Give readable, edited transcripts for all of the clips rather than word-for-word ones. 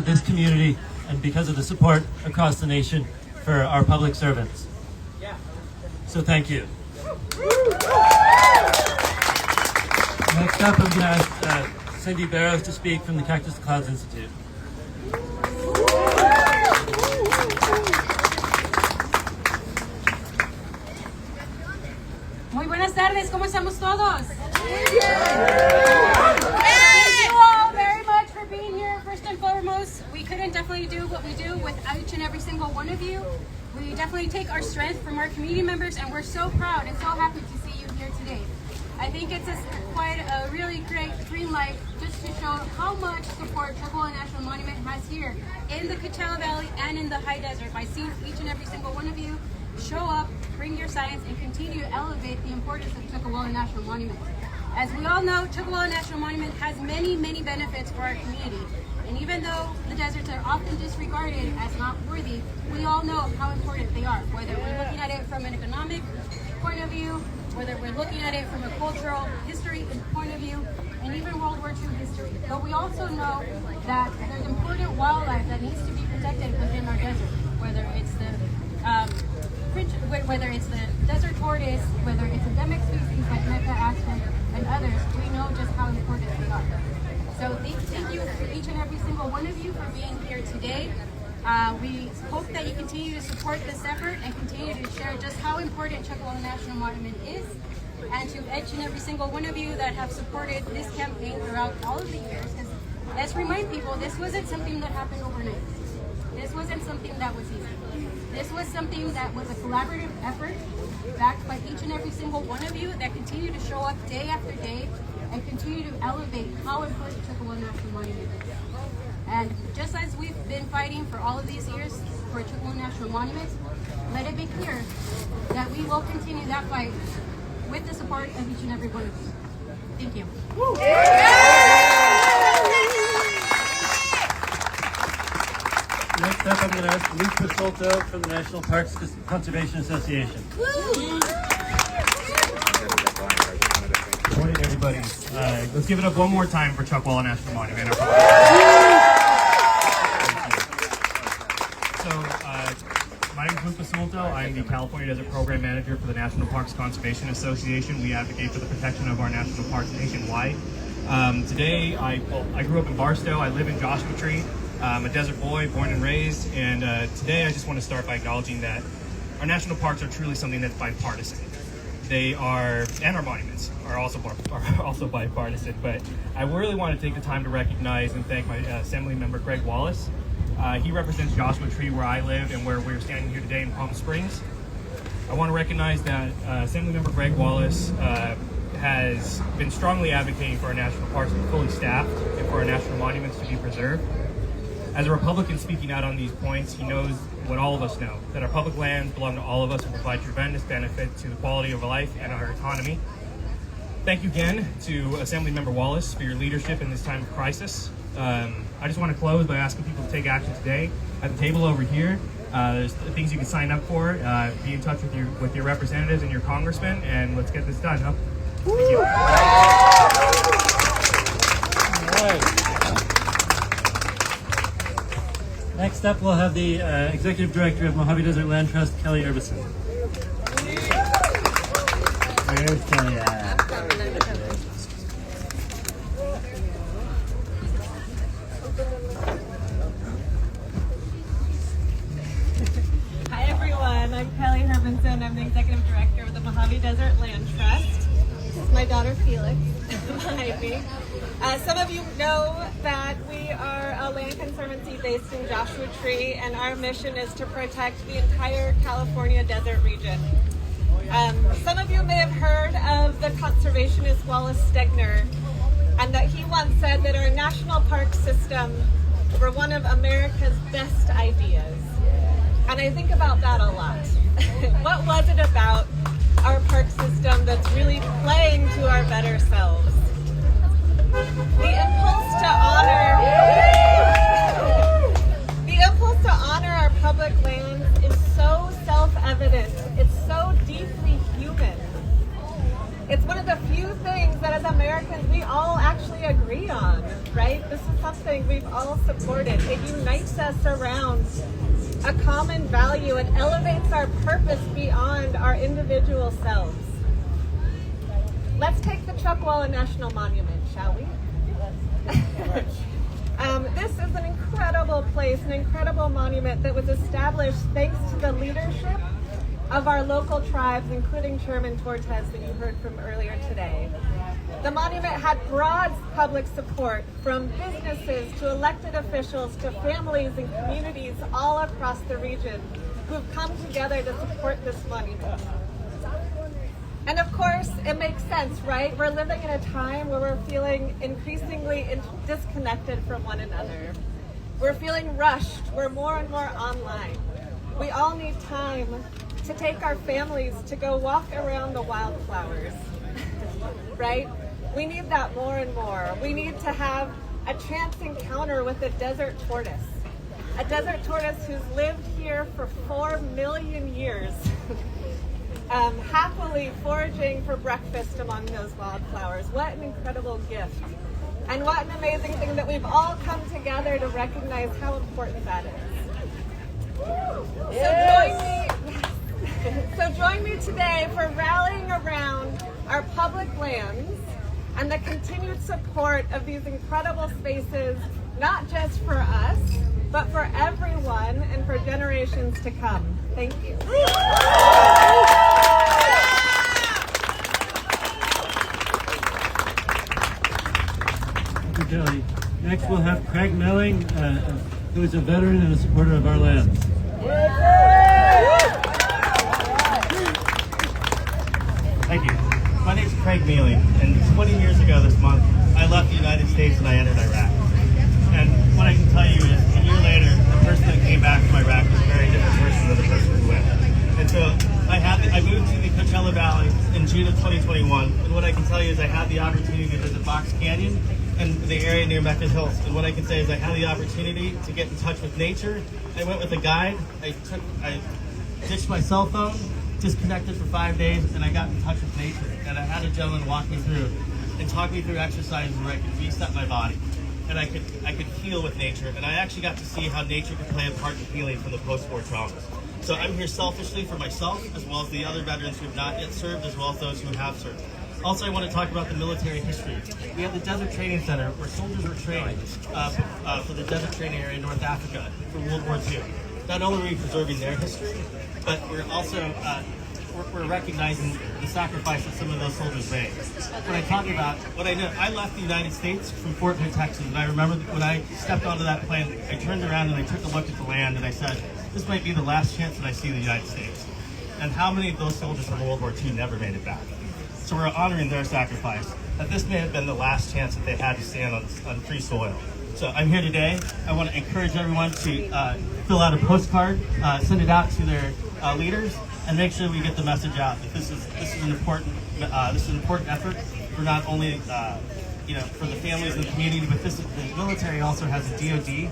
This community and because of the support across the nation for our public servants. So thank you. Next up, I'm going to ask Sendy Barrows to speak from the CactustoCloud Institute. Muy buenas tardes, ¿cómo estamos todos? Thank you all very much for being here. First and foremost, we couldn't definitely do what we do without each and every single one of you. We definitely take our strength from our community members, and we're so proud and so happy to see you here today. I think it's quite a really great green light just to show how much support Chuckwalla National Monument has here in the Coachella Valley and in the high desert by seeing each and every single one of you show up, bring your science, and continue to elevate the importance of Chuckwalla National Monument. As we all know, Chuckwalla National Monument has many, many benefits for our community. And even though the deserts are often disregarded as not worthy, we all know how important they are, whether we're looking at it from an economic point of view, whether we're looking at it from a cultural history point of view, and even World War II history. But we also know that there's important wildlife that needs to be protected within our desert, whether it's the desert tortoise, whether it's endemic species like Mecha aspen and others. We know just how important they are. So thank you for each and every single one of you for being here today. We hope that you continue to support this effort and continue to share just how important Chuckwalla National Monument is. And to each and every single one of you that have supported this campaign throughout all of the years. Because let's remind people, this wasn't something that happened overnight. This wasn't something that was easy. This was something that was a collaborative effort backed by each and every single one of you that continue to show up day after day and continue to elevate how important Chuckwalla National Monument is. And just as we've been fighting for all of these years for Chuckwalla National Monument, let it be clear that we will continue that fight with the support of each and every one of you. Thank you. Next up, I'm going to ask Basulto from the National Parks Conservation Association. Good morning, everybody. Let's give it up one more time for Chuckwalla National Monument. My name is Basulto. I'm the California Desert Program Manager for the National Parks Conservation Association. We advocate for the protection of our national parks nationwide. Today, I grew up in Barstow. I live in Joshua Tree. I'm a desert boy, born and raised, and today I just want to start by acknowledging that our national parks are truly something that's bipartisan. They are, and our monuments are also bipartisan, but I really want to take the time to recognize and thank my Assembly Member Greg Wallace. He represents Joshua Tree where I live and where we're standing here today in Palm Springs. I want to recognize that Assemblymember Greg Wallace has been strongly advocating for our national parks to be fully staffed and for our national monuments to be preserved. As a Republican speaking out on these points, he knows what all of us know, that our public lands belong to all of us and provide tremendous benefit to the quality of life and our economy. Thank you again to Assemblymember Wallace for your leadership in this time of crisis. I just want to close by asking people to take action today. At the table over here, there's things you can sign up for. Be in touch with your representatives and your congressmen, and let's get this done, huh? Thank you. All right. Next up, we'll have the Executive Director of Mojave Desert Land Trust, Kelly Herbinson. Where's Kelly at? Hi everyone, I'm Kelly Herbinson. I'm the Executive Director of the Mojave Desert Land Trust. This is my daughter Felix behind me. Some of you know that we are a land conservancy based in Joshua Tree, and our mission is to protect the entire California desert region. Some of you may have heard of the conservationist Wallace Stegner, and that he once said that our national park system were one of America's best ideas. And I think about that a lot. What was it about our park system that's really playing to our better selves? The impulse to honor our public lands is so self-evident. It's so deeply human. It's one of the few things that as Americans we all actually agree on, right? This is something we've all supported. It unites us around a common value and elevates our purpose beyond our individual selves. Let's take the Chuckwalla National Monument, shall we? This is an incredible place, an incredible monument that was established thanks to the leadership of our local tribes, including Chairman Tortes that you heard from earlier today. The monument had broad public support from businesses to elected officials to families and communities all across the region who've come together to support this monument. And of course, it makes sense, right? We're living in a time where we're feeling increasingly disconnected from one another. We're feeling rushed. We're more and more online. We all need time to take our families to go walk around the wildflowers, right? We need that more and more. We need to have a chance encounter with a desert tortoise who's lived here for 4 million years. Happily foraging for breakfast among those wildflowers. What an incredible gift. And what an amazing thing that we've all come together to recognize how important that is. So join me today for rallying around our public lands and the continued support of these incredible spaces, not just for us, but for everyone and for generations to come. Thank you. Thank you, Kelly. Next, we'll have Craig Meling, who is a veteran and a supporter of our lands. Thank you. My name is Craig Meling, and 20 years ago this month, I left the United States and I entered Iraq. And what I can tell you is, a year later, the person that came back from Iraq was a very different person than the person who went. And so I moved to the Coachella Valley in June of 2021, and what I can tell you is I had the opportunity to visit Box Canyon and the area near Mecca Hills. And what I can say is I had the opportunity to get in touch with nature. I went with a guide. I ditched my cell phone, disconnected for 5 days, and I got in touch with nature. And I had a gentleman walk me through and talk me through exercises where I could reset my body. And I could heal with nature. And I actually got to see how nature could play a part in healing from the post-war traumas. So I'm here selfishly for myself, as well as the other veterans who have not yet served, as well as those who have served. Also, I want to talk about the military history. We have the Desert Training Center, where soldiers were trained for the desert training area in North Africa for World War II. Not only are we preserving their history, but we're also we're recognizing the sacrifice that some of those soldiers made. When I talk about what I know, I left the United States from Fort Hood, Texas, and I remember when I stepped onto that plane, I turned around and I took a look at the land and I said, this might be the last chance that I see the United States. And how many of those soldiers from World War II never made it back? So we're honoring their sacrifice, that this may have been the last chance that they had to stand on free soil. So I'm here today. I want to encourage everyone to fill out a postcard, send it out to their leaders, and make sure we get the message out that this is an important effort for not only for the families and the community, but the military also has a DoD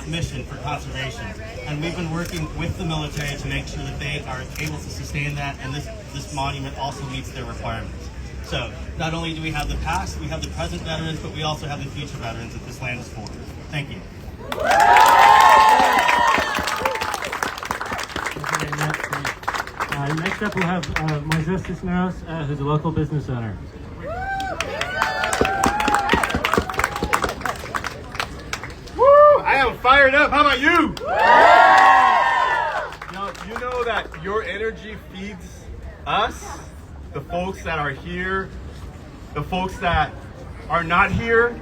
mission for conservation, and we've been working with the military to make sure that they are able to sustain that, and this monument also meets their requirements. So not only do we have the past, we have the present veterans, but we also have the future veterans that this land is for. Thank you. Next up, we'll have Moises Cisneros, who's a local business owner. I am fired up. How about you? You know that your energy feeds us, the folks that are here, the folks that are not here,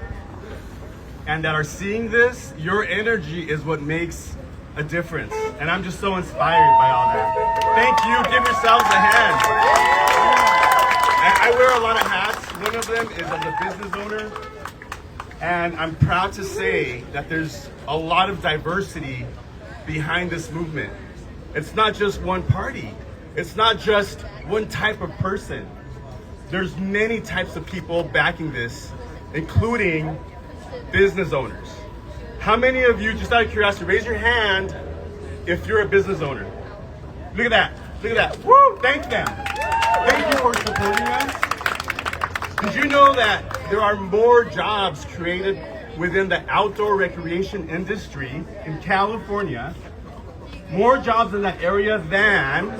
and that are seeing this. Your energy is what makes a difference. And I'm just so inspired by all that. Thank you. Give yourselves a hand. I wear a lot of hats. One of them is as a business owner. And I'm proud to say that there's a lot of diversity behind this movement. It's not just one party. It's not just one type of person. There's many types of people backing this, including business owners. How many of you, just out of curiosity, raise your hand if you're a business owner? Look at that. Look at that. Woo! Thank them. Thank you for supporting us. Did you know that there are more jobs created within the outdoor recreation industry in California, more jobs in that area than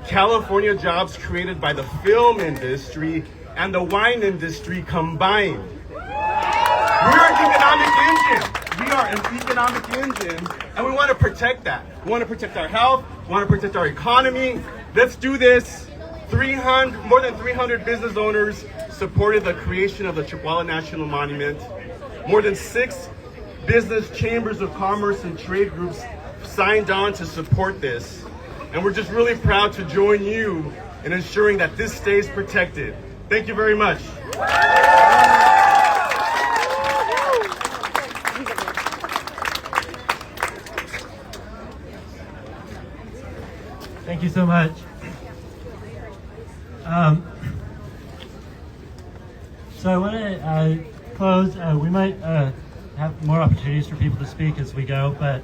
California jobs created by the film industry and the wine industry combined. We're an economic engine. We are an economic engine, and we want to protect that. We want to protect our health. We want to protect our economy. Let's do this. More than 300 business owners supported the creation of the Chuckwalla National Monument. More than 6 business chambers of commerce and trade groups signed on to support this. And we're just really proud to join you in ensuring that this stays protected. Thank you very much. Thank you so much. So I want to close. We might have more opportunities for people to speak as we go, but